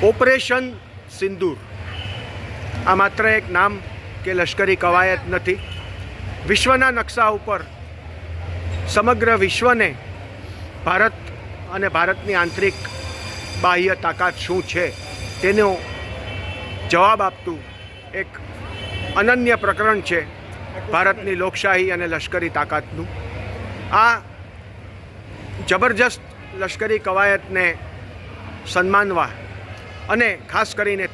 Operation સિંદૂર આ માત્ર એક નામ કે લશ્કરી કવાયત નથી. વિશ્વના નકશા ઉપર સમગ્ર વિશ્વને ભારત અને ભારતની આંતરિક બાહ્ય તાકાત શું છે તેનો જવાબ આપતું એક અનન્ય પ્રકરણ છે ભારતની લોકશાહી અને લશ્કરી તાકાતનું. આ જબરજસ્ત લશ્કરી કવાયતને સન્માનવા અને ખાસ કરીને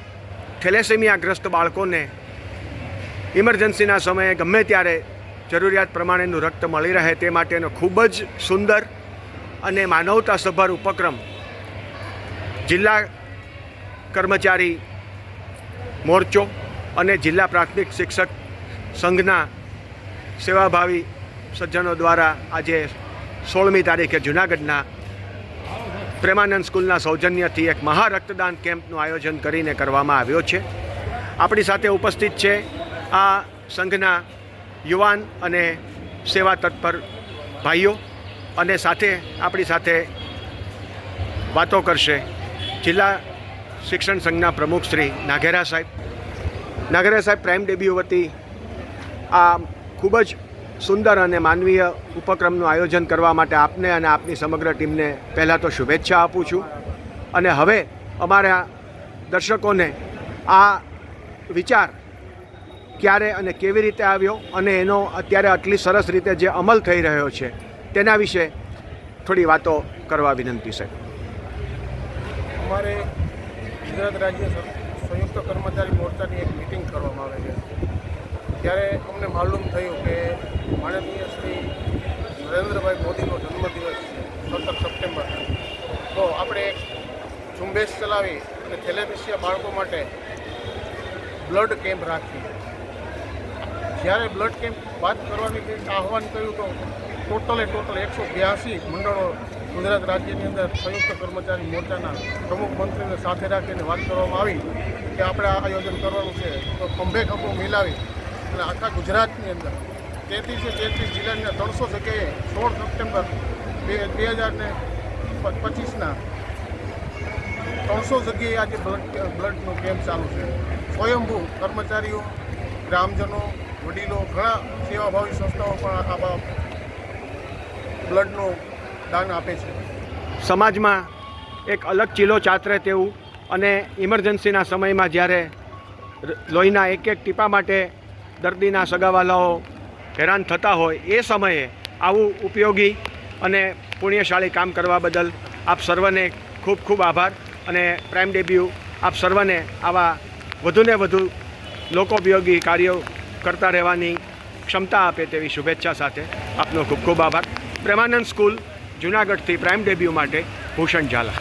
થેલેસેમિયાગ્રસ્ત બાળકોને ઇમરજન્સીના સમયે ગમે ત્યારે જરૂરિયાત પ્રમાણેનું રક્ત મળી રહે તે માટેનો ખૂબ જ સુંદર અને માનવતાસભર ઉપક્રમ જિલ્લા કર્મચારી મોરચો અને જિલ્લા પ્રાથમિક શિક્ષક સંઘના સેવાભાવી સજ્જનો દ્વારા આજે 16મી તારીખે જૂનાગઢના પ્રેમાનંદ સ્કૂલના સૌજન્યથી એક મહારક્તદાન કેમ્પનું આયોજન કરીને કરવામાં આવ્યો છે. આપણી સાથે ઉપસ્થિત છે આ સંઘના યુવાન અને સેવા તત્પર ભાઈઓ, અને સાથે આપણી સાથે વાતો કરશે જિલ્લા શિક્ષણ સંઘના પ્રમુખ શ્રી નાઘેરા સાહેબ. નાઘેરા સાહેબ, પ્રાઇમ ડેબ્યુ વતી આ ખૂબ જ સુંદર અને માનવીય ઉપક્રમનું આયોજન કરવા માટે આપને અને આપની સમગ્ર ટીમને પહેલાં તો શુભેચ્છા આપું છું. અને હવે અમારા દર્શકોને આ વિચાર ક્યારે અને કેવી રીતે આવ્યો અને એનો અત્યારે આટલી સરસ રીતે જે અમલ થઈ રહ્યો છે તેના વિશે થોડી વાતો કરવા વિનંતી છે. અમારે ગુજરાત રાજ્ય સંયુક્ત કર્મચારી મોરચાની એક મિટિંગ કરવામાં આવે છે. ત્યારે અમને માલુમ થયું કે માનનીય શ્રી નરેન્દ્રભાઈ મોદીનો જન્મદિવસ 17 સપ્ટેમ્બર, તો આપણે એક ઝુંબેશ ચલાવી અને થેલેસેમિયા બાળકો માટે બ્લડ કેમ્પ રાખીએ. જ્યારે બ્લડ કેમ્પ વાત કરવાની કંઈક આહવાન કર્યું તો ટોટલ 182 મંડળો ગુજરાત રાજ્યની અંદર સંયુક્ત કર્મચારી મોરચાના પ્રમુખ મંત્રીને સાથે રાખીને વાત કરવામાં આવી કે આપણે આ આયોજન કરવાનું છે. તો ખંભે ખંભો મિલાવી અને આખા ગુજરાતની અંદર 33 જિલ્લાના 300 જગ્યાએ 16 સપ્ટેમ્બર 2025ના 300 જગ્યાએ આજે બ્લડનો કેમ્પ ચાલુ છે. સ્વયંભૂ કર્મચારીઓ, ગ્રામજનો, વડીલો, ઘણા સેવાભાવી સંસ્થાઓ પણ આ બ્લડનું દાન આપે છે. સમાજમાં એક અલગ ચીલો ચાતરે તેવું અને ઇમરજન્સીના સમયમાં જ્યારે લોહીના એક ટીપા માટે દર્દીના સગાવાલાઓ હેરાન થતા હોય એ સમયે આવું ઉપયોગી અને પુણ્યશાળી કામ કરવા બદલ આપ સર્વને ખૂબ ખૂબ આભાર. અને પ્રાઇમ ડેબ્યુ આપ સર્વને આવા વધુને વધુ લોકોપયોગી કાર્યો કરતા રહેવાની ક્ષમતા આપે તેવી શુભેચ્છા સાથે આપનો ખૂબ ખૂબ આભાર. પ્રેમાનંદ સ્કૂલ જૂનાગઢથી પ્રાઇમ ડેબ્યુ માટે ભૂષણ ઝાલા.